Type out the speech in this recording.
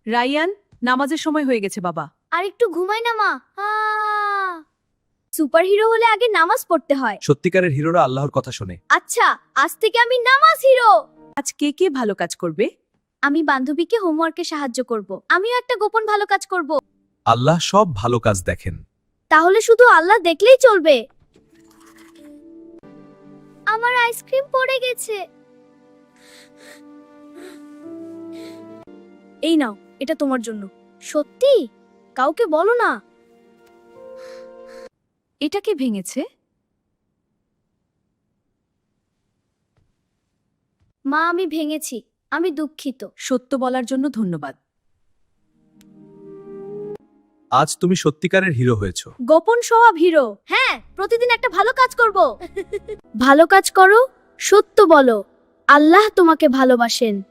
Ryan, নামাজের সময় হয়ে গেছে বাবা। আর একটু ঘুমাই না মা। সুপারহিরো হলে আগে নামাজ পড়তে হয়। সত্যিকারের হিরোরা আল্লাহর কথা শোনে। আচ্ছা, আজ থেকে আমি নামাজ হিরো। আজ কে কে ভালো কাজ করবে? আমি বান্ধবীকে হোমওয়ার্কে সাহায্য করব। আমিও একটা গোপন ভালো কাজ করব। আল্লাহ সব ভালো কাজ দেখেন। তাহলে শুধু আল্লাহ দেখলেই চলবে। আমার আইসক্রিম পড়ে গেছে। এই নাও, এটা তোমার জন্য। সত্যি? কাউকে বলো না। এটা কে ভেঙেছে? মা, আমি ভেঙেছি। আমি দুঃখিত। সত্য বলার জন্য ধন্যবাদ। আজ তুমি সত্যিকারের হিরো হয়েছো। গোপন স্বভাব হিরো। হ্যাঁ, প্রতিদিন একটা ভালো কাজ করব। ভালো কাজ করো, সত্য বলো। আল্লাহ তোমাকে ভালোবাসেন।